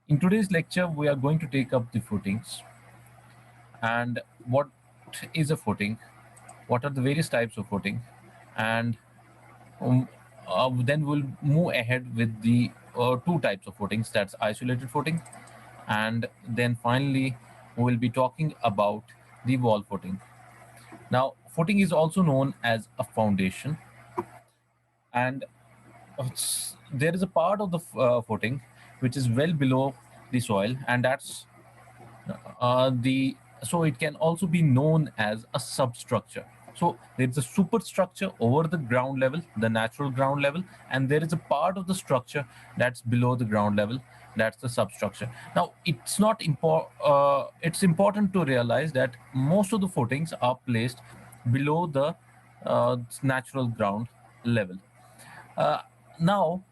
In today's lecture, we are going to take up the footings and what is a footing, what are the various types of footing, and um, then we'll move ahead with the two types of footings, that's isolated footing, and then finally we'll be talking about the wall footing. Now, footing is also known as a foundation, and there is a part of the footing which is well below the soil, and that's the so it can also be known as a substructure. So there is a superstructure over the ground level, the natural ground level, and there is a part of the structure that's below the ground level, that's the substructure. Now it's not it's important to realize that most of the footings are placed below the natural ground level. uh, Now,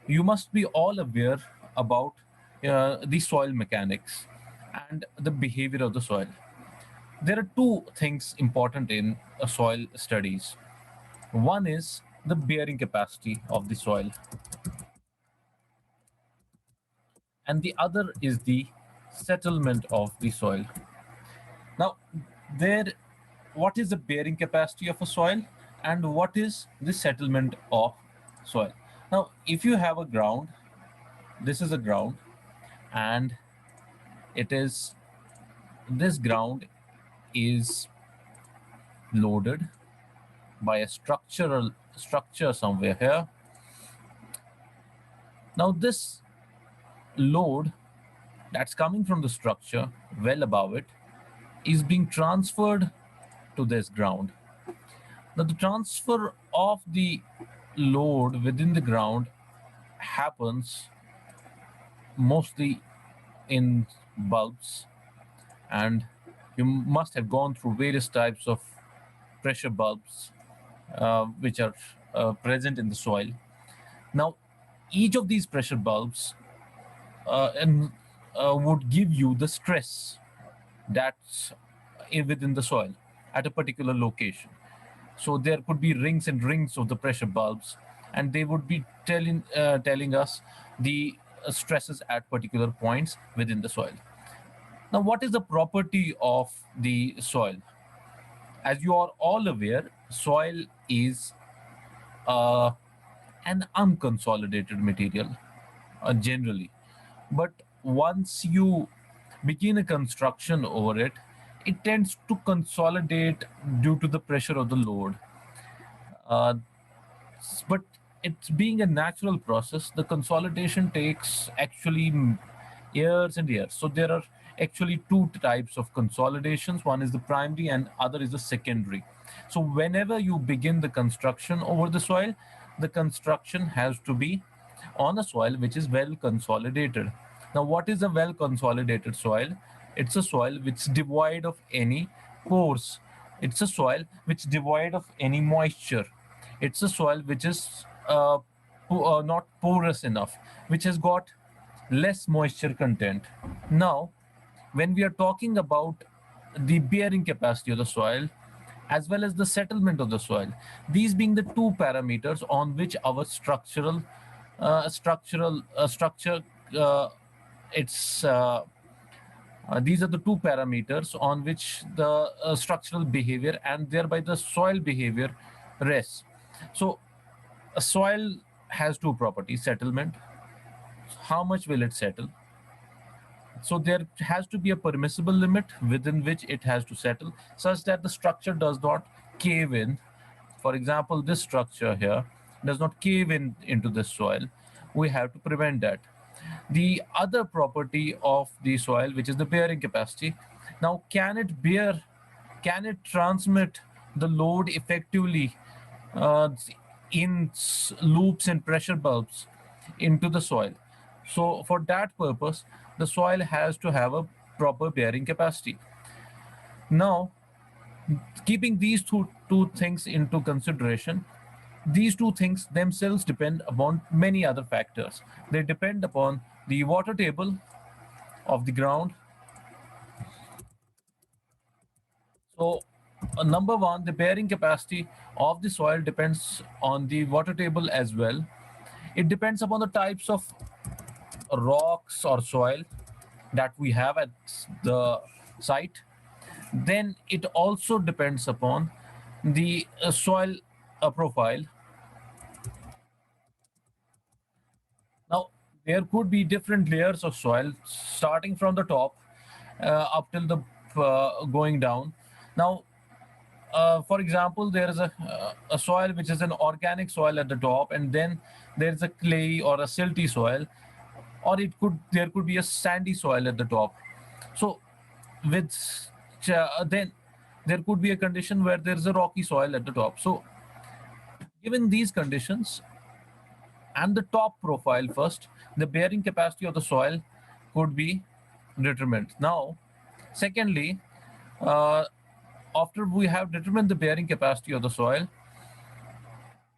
you must be all aware about the soil mechanics and the behavior of the soil. There are two things important in soil studies. One is the bearing capacity of the soil, and the other is the settlement of the soil. Now, there, what is the bearing capacity of a soil, and what is the settlement of soil? Now, if you have a ground, this is a ground, and it is this ground is loaded by a structure somewhere here. Now this load that's coming from the structure well above it is being transferred to this ground. Now the transfer of the load within the ground happens mostly in bulbs, and you must have gone through various types of pressure bulbs which are present in the soil. Now, each of these pressure bulbs and would give you the stress that's within the soil at a particular location. So there could be rings and rings of the pressure bulbs, and they would be telling us the stresses at particular points within the soil. Now, what is the property of the soil? As you are all aware, soil is uh, an unconsolidated material generally. But once you begin a construction over it, it tends to consolidate due to the pressure of the load. Uh, but it's being a natural process, the consolidation takes actually years and years. So there are actually two types of consolidations. One is the primary and other is the secondary. So whenever you begin the construction over the soil, the construction has to be on a soil which is well consolidated. Now, what is a well consolidated soil? It's a soil which devoid of any pores. It's a soil which devoid of any moisture. It's a soil which is not porous enough, which has got less moisture content. Now, when we are talking about the bearing capacity of the soil as well as the settlement of the soil, these being the two parameters on which our structure uh, it's these are the two parameters on which the structural behavior and thereby the soil behavior rests. So a soil has two properties: settlement, how much will it settle. So there has to be a permissible limit within which it has to settle such that the structure does not cave in. For example, this structure here does not cave in into the soil. We have to prevent that. The other property of the soil, which is the bearing capacity. Now, can it transmit the load effectively uh, in loops and pressure bulbs into the soil? So for that purpose, the soil has to have a proper bearing capacity. Now, keeping these two things into consideration, these two things themselves depend upon many other factors. They depend upon the water table of the ground. So, number one, the bearing capacity of the soil depends on the water table as well. It depends upon the types of rocks or soil that we have at the site, then it also depends upon the soil profile. Now, there could be different layers of soil starting from the top up till the going down. Now, for example, there is a soil which is an organic soil at the top, and then there is a clay or a silty soil, or there could be a sandy soil at the top. So, with then there could be a condition where there is a rocky soil at the top. So, given these conditions, and the top profile first, the bearing capacity of the soil could be determined. Now, secondly, uh, after we have determined the bearing capacity of the soil,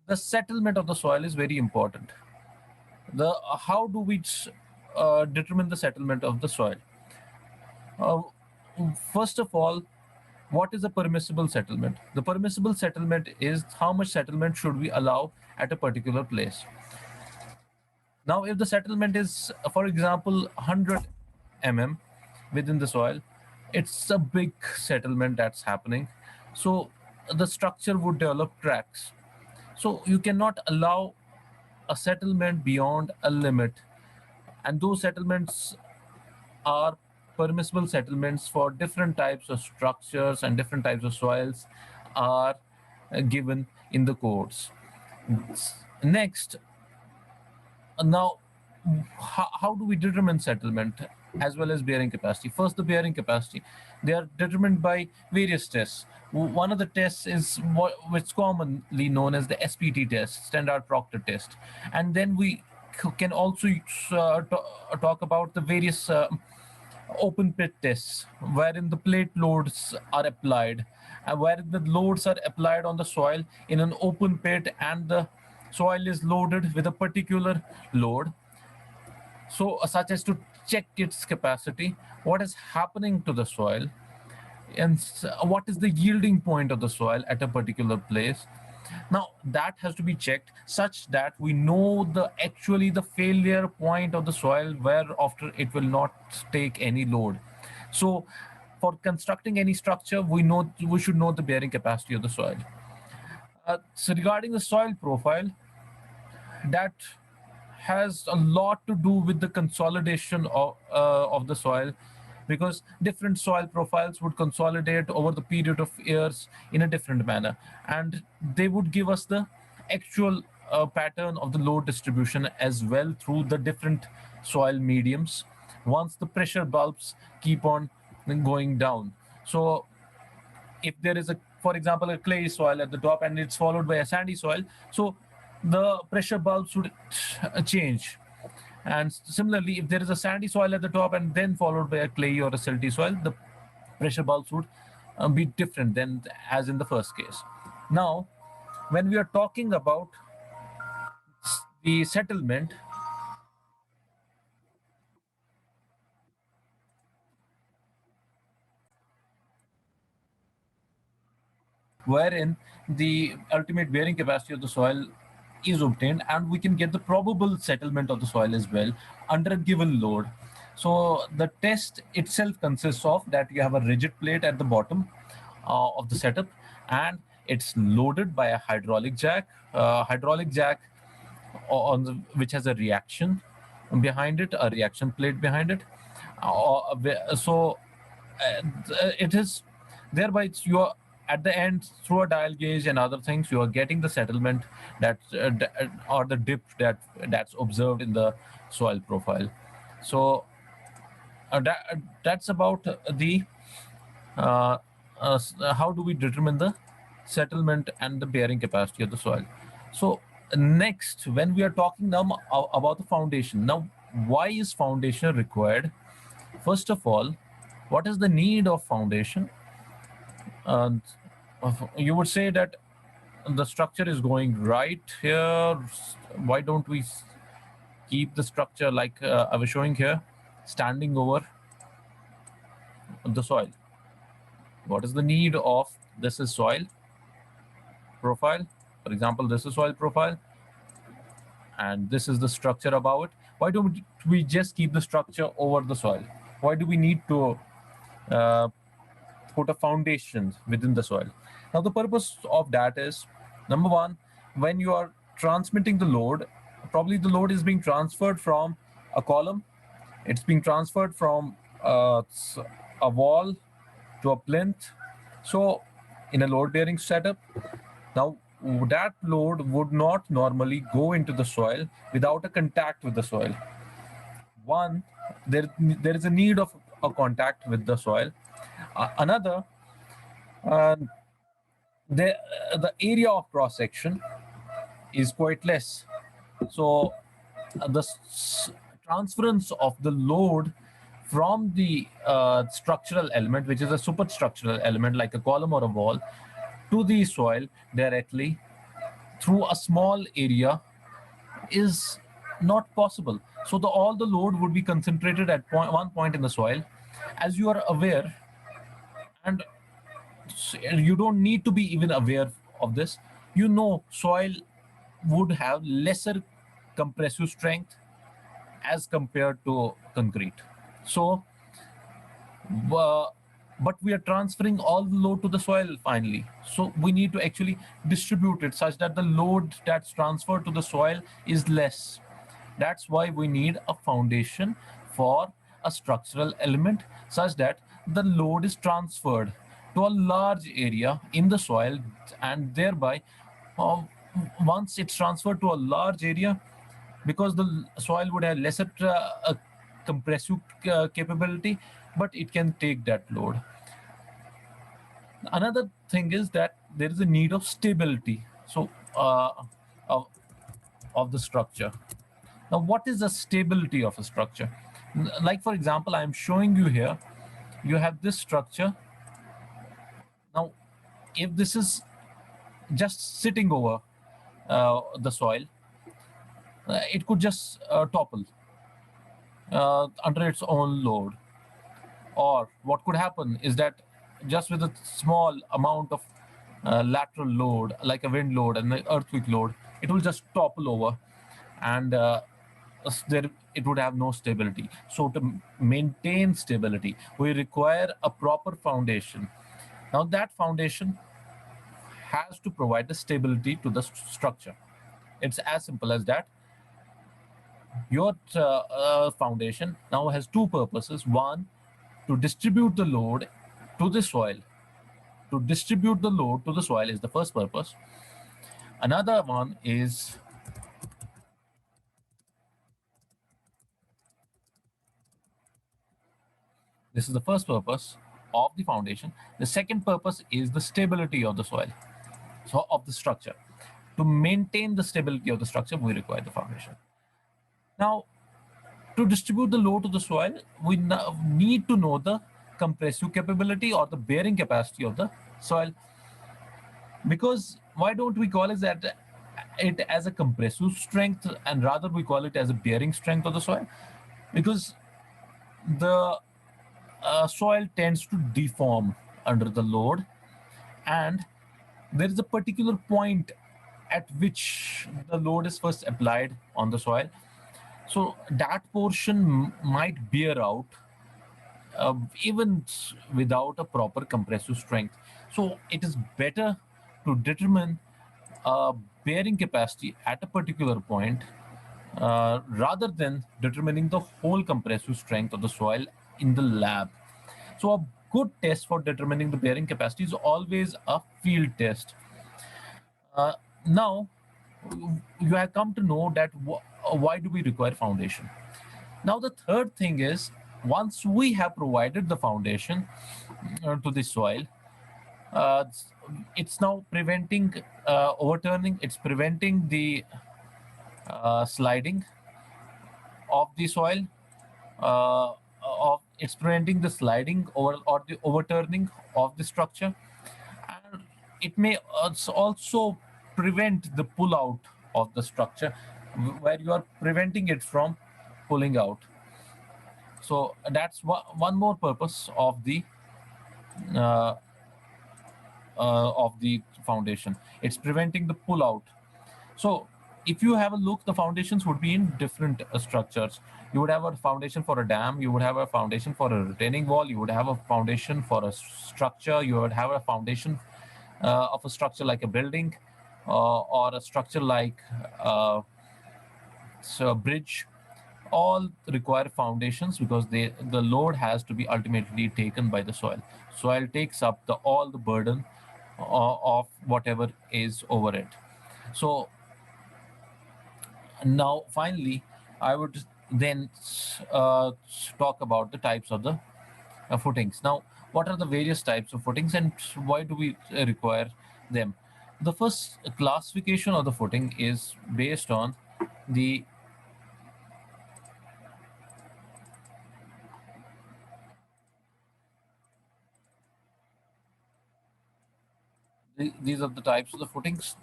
the settlement of the soil is very important. The how do we determine the settlement of the soil? Uh, First of all, what is a permissible settlement? The permissible settlement is how much settlement should we allow at a particular place. Now, if the settlement is, for example, 100 mm within the soil, it's a big settlement that's happening. So the structure would develop cracks. So you cannot allow a settlement beyond a limit. And those settlements are permissible settlements for different types of structures and different types of soils are given in the codes. Next, now, how do we determine settlement as well as bearing capacity? First, the bearing capacity. They are determined by various tests. One of the tests is what's commonly known as the SPT test, Standard Proctor test. And then we can also talk about the various open pit tests, wherein the plate loads are applied, and where the loads are applied on the soil in an open pit, and the soil is loaded with a particular load, so such as to check its capacity, what is happening to the soil, and what is the yielding point of the soil at a particular place. Now that has to be checked such that we know the actually the failure point of the soil where after it will not take any load. So for constructing any structure, we should know the bearing capacity of the soil. So regarding the soil profile, that has a lot to do with the consolidation of the soil, because different soil profiles would consolidate over the period of years in a different manner, and they would give us the actual pattern of the load distribution as well through the different soil mediums once the pressure bulbs keep on going down. So if there is a, for example, a clay soil at the top and it's followed by a sandy soil, so the pressure bulbs would change. And similarly, if there is a sandy soil at the top and then followed by a clay or a silty soil, the pressure bulbs would be different than as in the first case. Now, when we are talking about the settlement, wherein the ultimate bearing capacity of the soil is obtained, and we can get the probable settlement of the soil as well under a given load. So the test itself consists of that you have a rigid plate at the bottom of the setup, and it's loaded by a hydraulic jack on which has a reaction behind it, a reaction plate behind it. So it is thereby you are at the end through a dial gauge and other things you are getting the settlement that or the dip that's observed in the soil profile. So that's about the how do we determine the settlement and the bearing capacity of the soil. So next, when we are talking now about the foundation, now why is foundation required? First of all, what is the need of foundation? And you would say that the structure is going right here. Why don't we keep the structure like I was showing here, standing over the soil? What is the need of this is soil profile? For example, this is soil profile, and this is the structure above it. Why don't we just keep the structure over the soil? Why do we need to uh, put a foundation within the soil? Now, the purpose of that is, number one, when you are transmitting the load, probably the load is being transferred from a column, it's being transferred from a wall to a plinth. So, in a load bearing setup, now that load would not normally go into the soil without a contact with the soil. One, there is a need of a contact with the soil. Another, uh, the the area of cross section is quite less. So the transference of the load from the structural element, which is a superstructural element like a column or a wall, to the soil directly through a small area is not possible. So all the load would be concentrated at one point in the soil. As you are aware, and you don't need to be even aware of this, you know soil would have lesser compressive strength as compared to concrete. So uh, but we are transferring all the load to the soil finally, so we need to actually distribute it such that the load that's transferred to the soil is less. That's why we need a foundation for a structural element, such that the load is transferred to a large area in the soil, and thereby uh, once it's transferred to a large area, because the soil would have lesser compressive capability, but it can take that load. Another thing is that there is a need of stability, so of, of the structure. Now, what is the stability of a structure? Like, for example, I'm showing you here, you have this structure. Now, if this is just sitting over the soil, it could just topple under its own load. Or what could happen is that just with a small amount of lateral load, like a wind load and an earthquake load, it will just topple over, and there it would have no stability. So to maintain stability, we require a proper foundation. Now that foundation has to provide the stability to the structure. It's as simple as that. Your foundation now has two purposes. One, to distribute the load to the soil. To distribute the load to the soil is the first purpose. Another one is this is the first purpose of the foundation. The second purpose is the stability of the soil, so of the structure. To maintain the stability of the structure, we require the foundation. Now, to distribute the load to the soil, we need to know the compressive capability or the bearing capacity of the soil. Because why don't we call it as a compressive strength, and rather we call it as a bearing strength of the soil? Because the soil tends to deform under the load, and there is a particular point at which the load is first applied on the soil. So that portion might bear out even without a proper compressive strength. So it is better to determine bearing capacity at a particular point rather than determining the whole compressive strength of the soil in the lab. So a good test for determining the bearing capacity is always a field test. Now, you have come to know that why do we require foundation. Now, the third thing is, once we have provided the foundation to the soil, uh, it's now preventing overturning, it's preventing the sliding of the soil, it's preventing the sliding or the overturning of the structure, and it may also prevent the pull out of the structure, where you are preventing it from pulling out. So that's one more purpose uh, of the foundation. It's preventing the pull out. So if you have a look, the foundations would be in different structures. You would have a foundation for a dam, you would have a foundation for a retaining wall, you would have a foundation for a structure, you would have a foundation of a structure like a building, or a structure like uh, a bridge. All require foundations because the load has to be ultimately taken by the soil. Soil takes up all the burden of whatever is over it. So now, finally, I would then talk about the types of the footings. Now, what are the various types of footings and why do we require them? The first classification of the footing is based on the these are the types of the footings.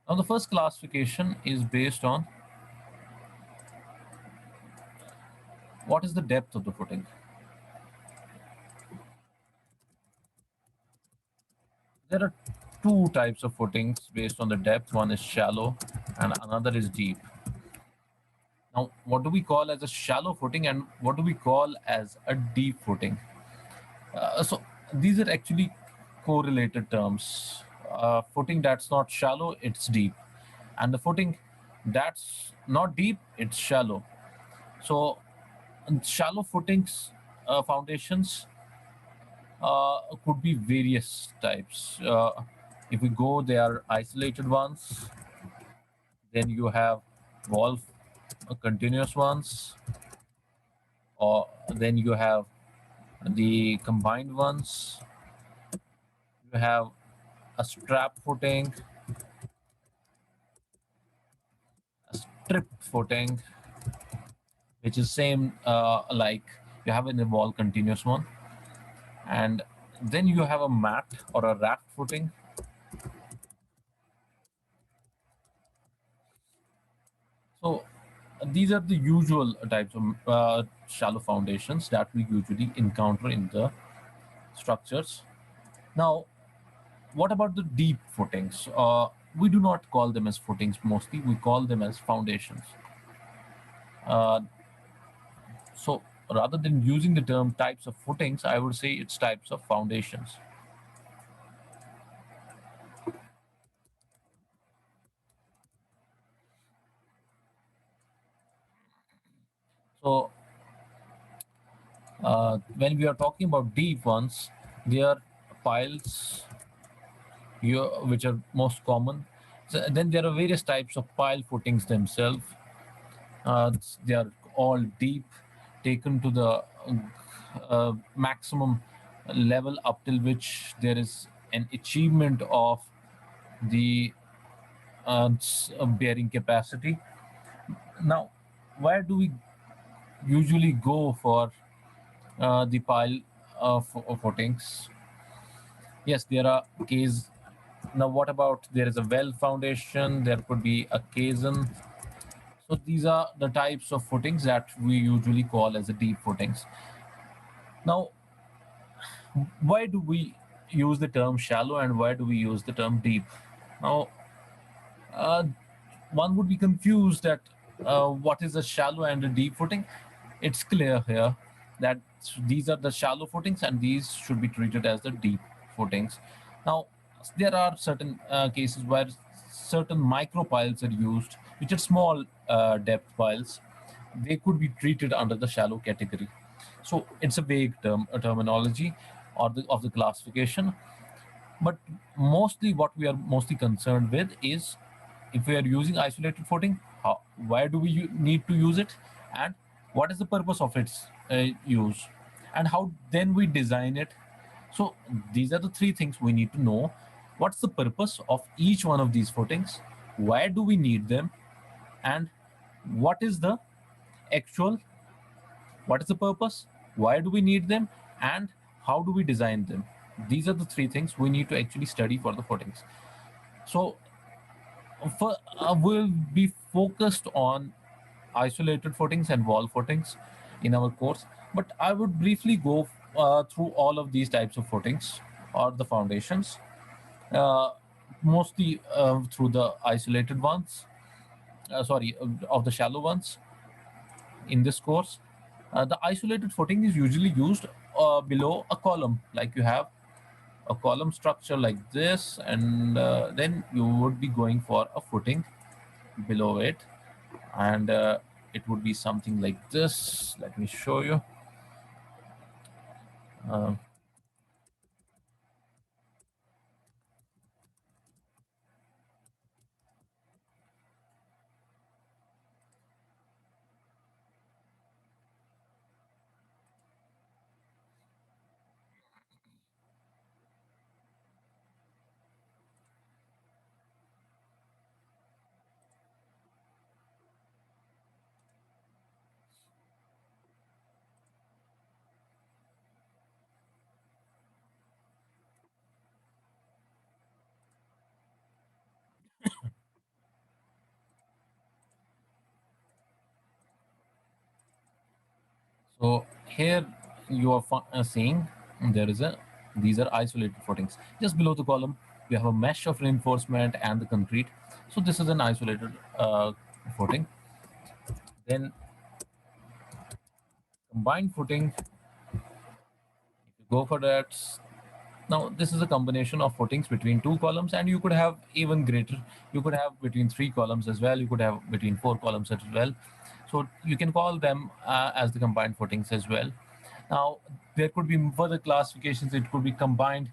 Now, the first classification is based on what is the depth of the footing. There are two types of footings based on the depth. One is shallow and another is deep. Now, what do we call as a shallow footing and what do we call as a deep footing? So these are actually correlated terms. Footing that's not shallow, it's deep. And the footing that's not deep, it's shallow. So shallow footings, foundations could be various types. If we go, they are isolated ones. Then you have wall continuous ones, or then you have the combined ones. You have a strap footing, a strip footing, which is same like you have in the wall continuous one, and then you have a mat or a raft footing. So these are the usual types of shallow foundations that we usually encounter in the structures. Now, what about the deep footings? We do not call them as footings mostly, we call them as foundations. Uh, so rather than using the term types of footings, I would say it's types of foundations. So when we are talking about deep ones, they are piles which are most common. So then there are various types of pile footings themselves. They are all deep, taken to the maximum level up till which there is an achievement of the bearing capacity. Now, where do we usually go for the pile of footings? Yes, there are caves. Now, what about there is a well foundation? There could be a caisson. So these are the types of footings that we usually call as the deep footings. Now, why do we use the term shallow and why do we use the term deep? Now, uh, one would be confused that what is a shallow and a deep footing. It's clear here that these are the shallow footings and these should be treated as the deep footings. Now, there are certain cases where certain micro piles are used, which are small depth piles. They could be treated under the shallow category. So it's a vague terminology or of the classification. But mostly what we are mostly concerned with is if we are using isolated footing, why do we need to use it, and what is the purpose of its use, and how then we design it. So these are the three things we need to know. What's the purpose of each one of these footings? Why do we need them? And what is the actual, what is the purpose? Why do we need them? And how do we design them? These are the three things we need to actually study for the footings. So we'll be focused on isolated footings and wall footings in our course, but I would briefly go through all of these types of footings or the foundations. Uh, mostly through the isolated ones, sorry, of the shallow ones in this course. The isolated footing is usually used below a column, like you have a column structure like this, and then you would be going for a footing below it, and it would be something like this. Let me show you. Uh, so here you are seeing there is a these are isolated footings. Just below the column, we have a mesh of reinforcement and the concrete. So this is an isolated footing. Then combined footing, if you go for that, now this is a combination of footings between two columns, and you could have even greater. You could have between three columns as well. You could have between four columns as well. So you can call them as the combined footings as well. Now there could be further classifications. It could be combined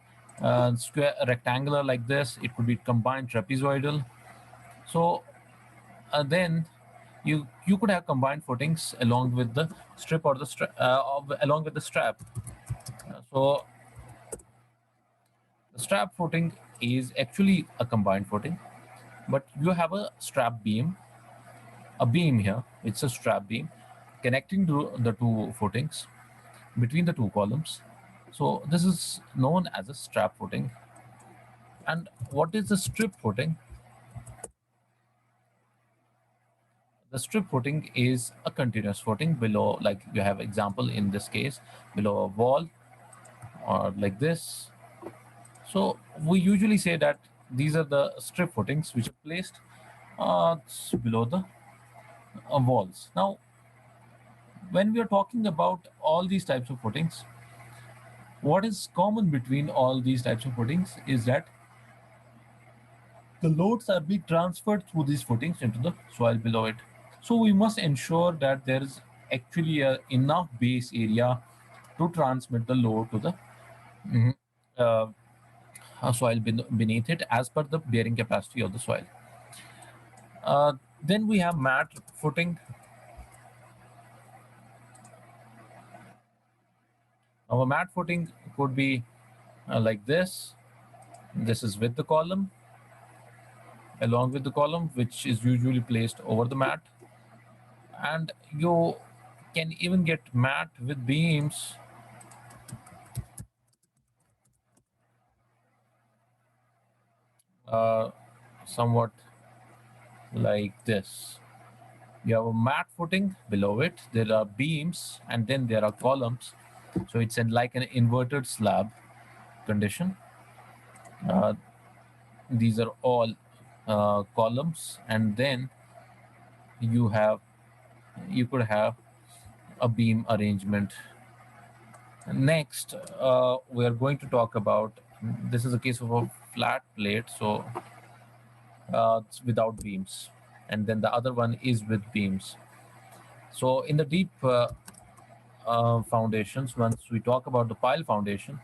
square, rectangular like this. It could be combined trapezoidal. So then you could have combined footings along with the strip or the along with the strap. So the strap footing is actually a combined footing, but you have a beam here. It's a strap beam connecting to the two footings between the two columns. So this is known as a strap footing. And what is the strip footing? The strip footing is a continuous footing below, like you have example in this case, below a wall or like this. So we usually say that these are the strip footings which are placed below the walls. Now, when we are talking about all these types of footings, what is common between all these types of footings is that the loads are being transferred through these footings into the soil below it. So we must ensure that there is actually enough base area to transmit the load to the mhm, uh, soil beneath it as per the bearing capacity of the soil. Then we have mat footing. Our mat footing could be like this. This is with the column, along with the column, which is usually placed over the mat. And you can even get mat with beams uh, somewhat like this. You have a mat footing below it, there are beams, and then there are columns. So it's like an inverted slab condition. Uh, these are all columns, and then you have you could have a beam arrangement. Next, we are going to talk about this is a case of a flat plate, so it's without beams, and then the other one is with beams. So in the deep foundations, once we talk about the pile foundation,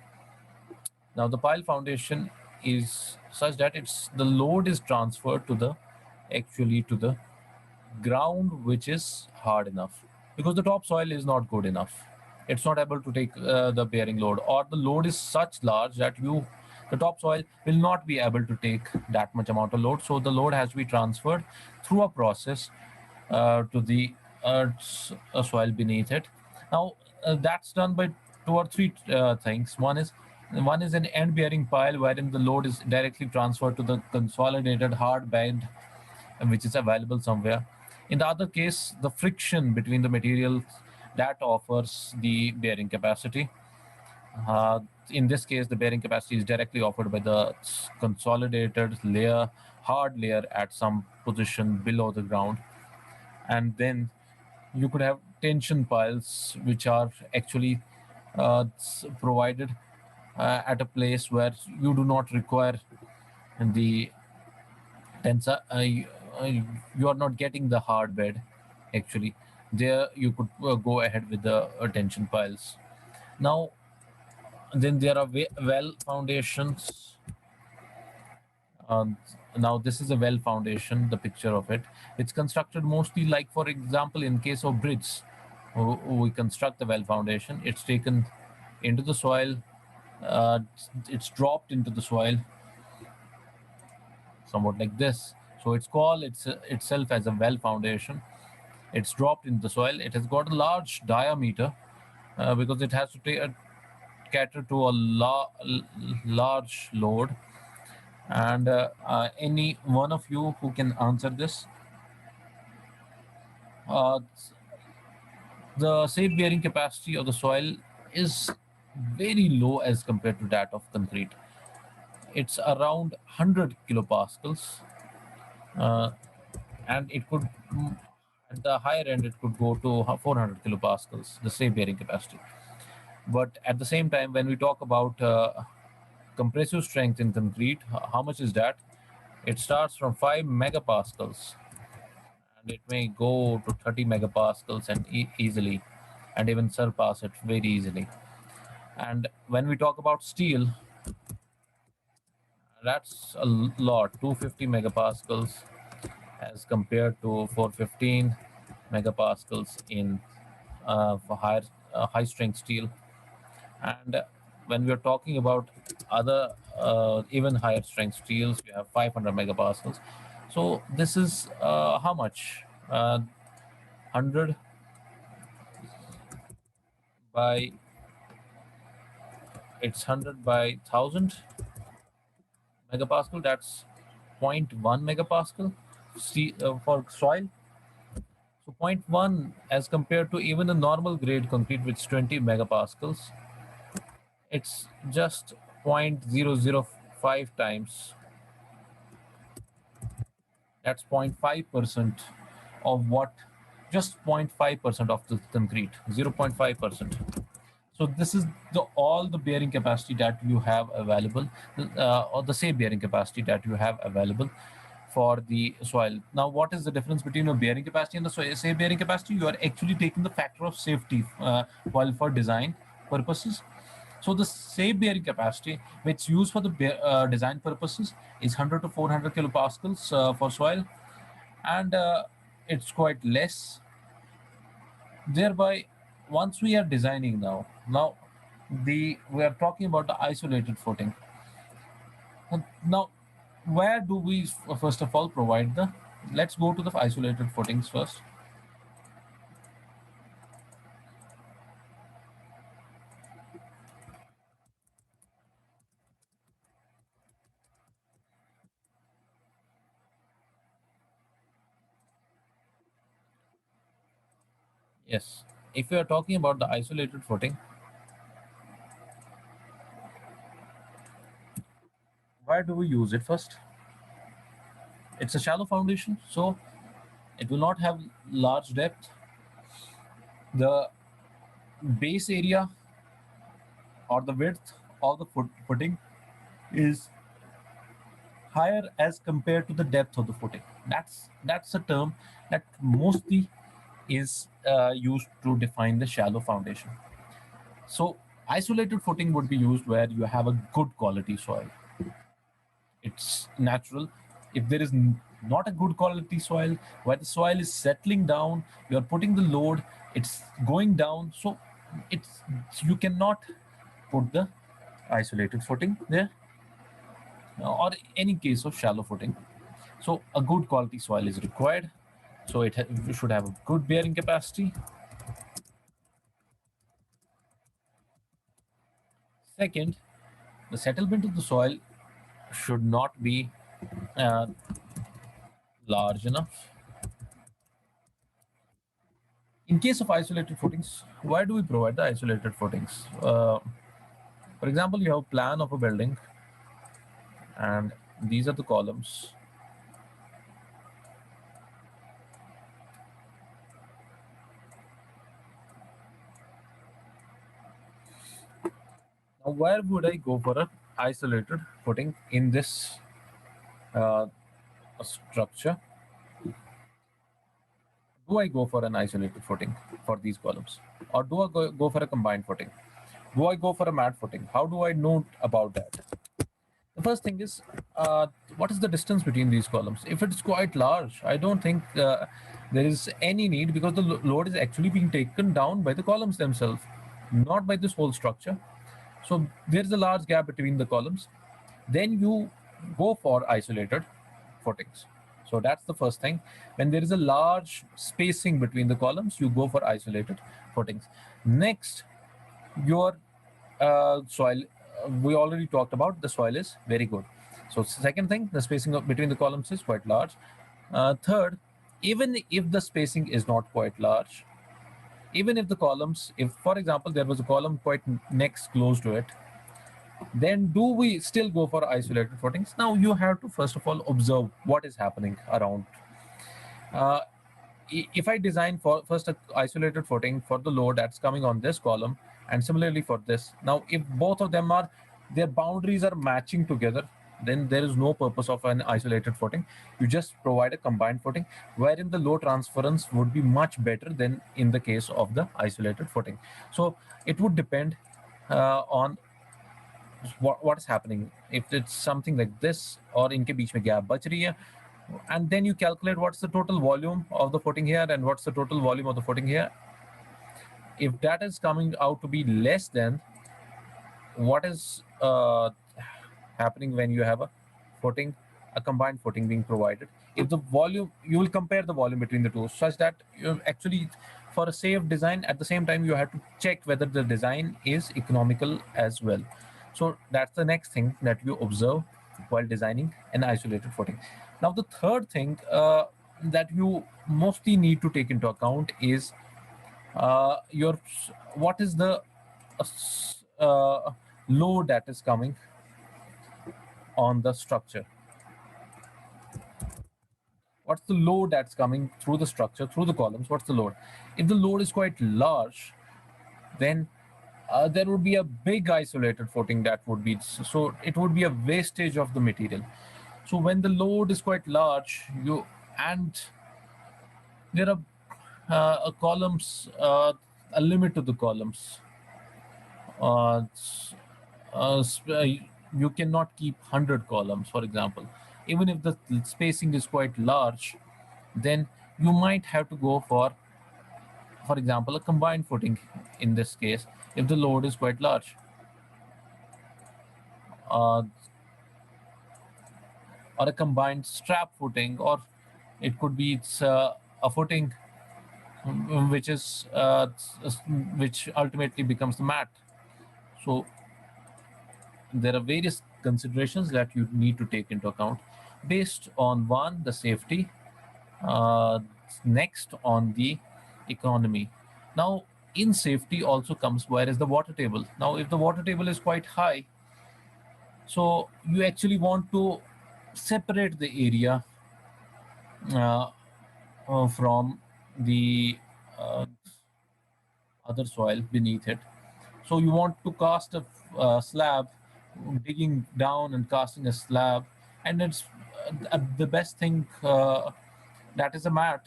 now the pile foundation is such that it's the load is transferred to the actually to the ground which is hard enough, because the topsoil is not good enough. It's not able to take the bearing load, or the load is such large that the topsoil will not be able to take that much amount of load. So the load has to be transferred through a process to the earth's soil beneath it. Now that's done by two or three things. One is an end bearing pile wherein the load is directly transferred to the consolidated hard bed which is available somewhere. In the other case, the friction between the materials that offers the bearing capacity. In this case, the bearing capacity is directly offered by the consolidated layer, hard layer at some position below the ground. And then you could have tension piles, which are actually provided at a place where you do not require the tensor. You are not getting the hard bed. Actually, there you could go ahead with the tension piles. Now, then there are well foundations. Um, Now this is a well foundation, the picture of it. It's constructed mostly like, for example, in case of bridge, we construct the well foundation. It's taken into the soil. It's dropped into the soil, somewhat like this. So it's called itself as a well foundation. It's dropped into the soil. It has got a large diameter because it has to cater to a large load. And any one of you who can answer this, uh, the safe bearing capacity of the soil is very low as compared to that of concrete. It's around 100 kilopascals, uh, and it could, at the higher end, it could go to 400 kilopascals, the safe bearing capacity. But at the same time, when we talk about compressive strength in concrete, how much is that? It starts from 5 megapascals, and it may go to 30 megapascals and easily, and even surpass it very easily. And when we talk about steel, that's a lot, 250 megapascals as compared to 415 megapascals in for high strength steel. And when we are talking about other even higher strength steels, we have 500 megapascals. So this is how much? 100 by, it's 100 by 1000 megapascal. That's zero point 0.1 megapascal for soil. So zero point 0.1 as compared to even a normal grade concrete, which is 20 megapascals, it's just 0.005 times. That's 0.5% of what, just 0.5% of the concrete, 0.5%. So this is the all the bearing capacity that you have available, or the same bearing capacity that you have available for the soil. Now, what is the difference between your bearing capacity and the soil safe bearing capacity? You are actually taking the factor of safety while for design purposes. So the safe bearing capacity, which used for the design purposes, is 100 to 400 kilopascals for soil, and it's quite less. Thereby, once we are designing now we are talking about the isolated footing. Now, where do we first of all provide the? Let's go to the isolated footings first. Yes, if we are talking about the isolated footing, where do we use it first? It's a shallow foundation, so it will not have large depth. The base area or the width of the footing is higher as compared to the depth of the footing. That's a term that mostly is used to define the shallow foundation. So isolated footing would be used where you have a good quality soil. It's natural. If there is not a good quality soil, where the soil is settling down, you are putting the load, it's going down. So it's, you cannot put the isolated footing there, or any case of shallow footing. So a good quality soil is required. So it should have a good bearing capacity. Second, the settlement of the soil should not be uh, large enough. In case of isolated footings, why do we provide the isolated footings? For example, you have a plan of a building, and these are the columns. Now, where would I go for a isolated footing in this uh, structure? Do I go for an isolated footing for these columns, or do I go for a combined footing? Do I go for a mat footing? How do I know about that? The first thing is, what is the distance between these columns? If it's quite large, I don't think there is any need, because the load is actually being taken down by the columns themselves, not by this whole structure. So there's a large gap between the columns. Then you go for isolated footings. So that's the first thing. When there is a large spacing between the columns, you go for isolated footings. Next, your soil, we already talked about the soil is very good. So second thing, the spacing between the columns is quite large. Third, even if the spacing is not quite large, even if the columns, if for example there was a column quite next close to it, then do we still go for isolated footings? Now you have to first of all observe what is happening around. uh, if I design for first a isolated footing for the load that's coming on this column, and similarly for this, now if both of them are, their boundaries are matching together, then there is no purpose of an isolated footing. You just provide a combined footing, wherein the load transference would be much better than in the case of the isolated footing. So it would depend on what is happening. If it's something like this, or इनके बीच में gap बच रही है, and then you calculate what's the total volume of the footing here and what's the total volume of the footing here. If that is coming out to be less than what is happening when you have a footing, a combined footing being provided, if the volume, you will compare the volume between the two, such that you actually, for a safe design, at the same time you have to check whether the design is economical as well. So that's the next thing that you observe while designing an isolated footing. Now the third thing that you mostly need to take into account is your, what is the load that is coming on the structure. What's the load that's coming through the structure, through the columns? What's the load? If the load is quite large, then there would be a big isolated footing that would be, so it would be a wastage of the material. So when the load is quite large, you, and there are columns, a limit to the columns. Uh, uh, you cannot keep 100 columns, for example. Even if the spacing is quite large, then you might have to go for example, a combined footing in this case, if the load is quite large. Uh, or a combined strap footing, or it could be it's a footing which is which ultimately becomes the mat. So there are various considerations that you need to take into account based on, one, the safety, uh, next on the economy. Now in safety also comes, where is the water table. Now if the water table is quite high, so you actually want to separate the area uh, from the uh, other soil beneath it. So you want to cast a slab, digging down and casting a slab, and it's the best thing, that is a mat.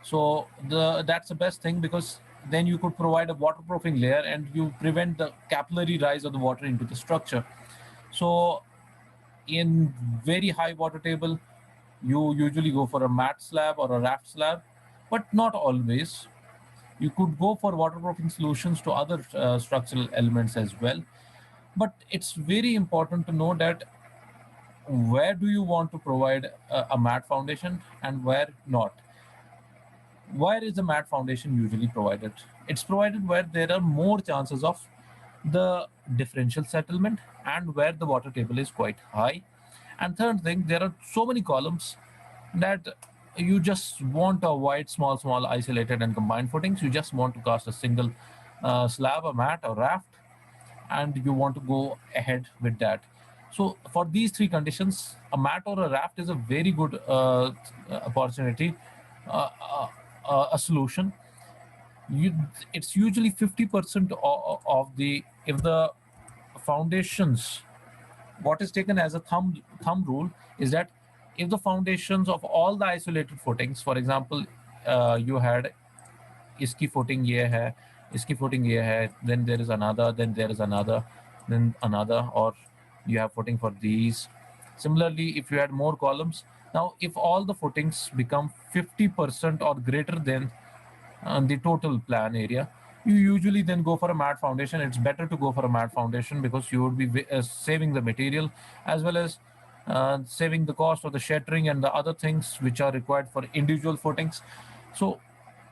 So that's the best thing, because then you could provide a waterproofing layer and you prevent the capillary rise of the water into the structure. So in very high water table, you usually go for a mat slab or a raft slab, but not always. You could go for waterproofing solutions to other structural elements as well. But it's very important to know that where do you want to provide a mat foundation and where not. Where is the mat foundation usually provided? It's provided where there are more chances of the differential settlement and where the water table is quite high. And third thing, there are so many columns that you just want to avoid small isolated and combined footings. You just want to cast a single slab, a mat, or raft, and you want to go ahead with that. So for these three conditions, a mat or a raft is a very good opportunity, uh, uh, a solution. you, it's usually 50% of the, if the foundations, what is taken as a thumb rule is that if the foundations of all the isolated footings, for example, you had इसकी footing ये है, इसकी footing ये है, then there is another, then there is another, then another, or you have footing for these. Similarly, if you had more columns, now if all the footings become 50% or greater than the total plan area, you usually then go for a mat foundation. It's better to go for a mat foundation because you would be saving the material, as well as saving the cost of the shuttering and the other things which are required for individual footings. So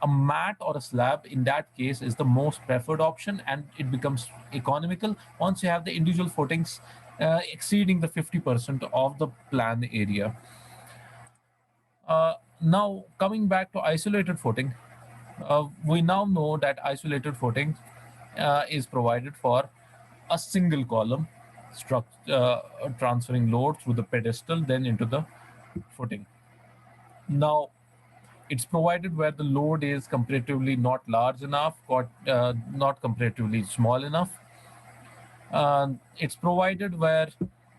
a mat or a slab in that case is the most preferred option, and it becomes economical once you have the individual footings exceeding the 50% of the plan area. Now, coming back to isolated footing, we now know that isolated footing is provided for a single column transferring load through the pedestal then into the footing. Now, it's provided where the load is comparatively not large enough, or not comparatively small enough. It's provided where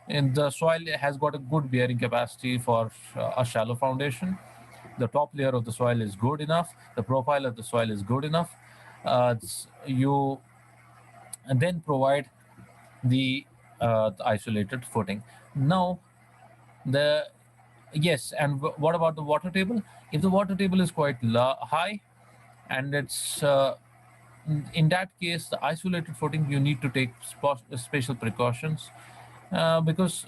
in the soil has got a good bearing capacity for a shallow foundation. The top layer of the soil is good enough. The profile of the soil is good enough. You and then provide the isolated footing. Now, the yes, and what about the water table? If the water table is quite high, and it's in that case, the isolated footing, you need to take special precautions because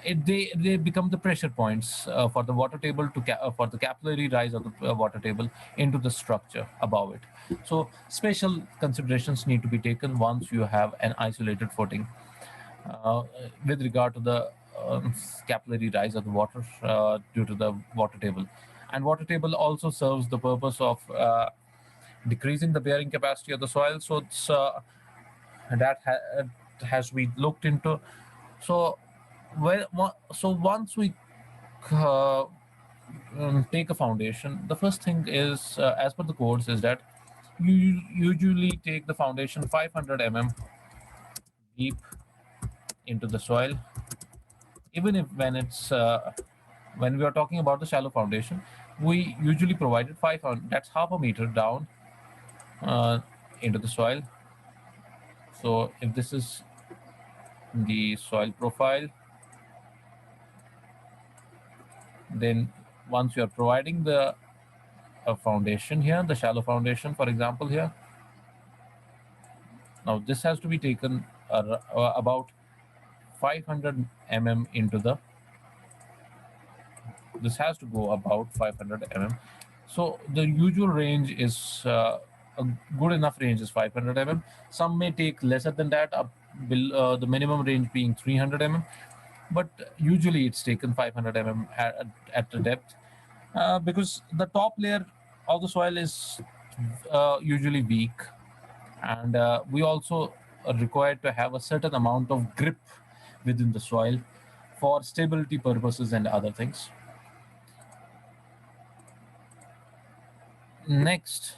they become the pressure points for the water table to for the capillary rise of the water table into the structure above it. So special considerations need to be taken once you have an isolated footing uh, with regard to the capillary rise of the water due to the water table. And water table also serves the purpose of decreasing the bearing capacity of the soil. So it's, has we looked into. So so once we uh, take a foundation, the first thing is, as per the codes, is that you usually take the foundation 500 deep into the soil. Even if when we are talking about the shallow foundation, we usually provided 500. That's half a meter down uh, into the soil. So if this is the soil profile, then once you are providing the foundation here, the shallow foundation, for example, here, now this has to be taken about 500 into the, this has to go about 500 So the usual range is a good enough range is 500 Some may take lesser than that, up the minimum range being 300 but usually it's taken 500 at the depth because the top layer of the soil is usually weak, and we also are required to have a certain amount of grip within the soil for stability purposes and other things. Next,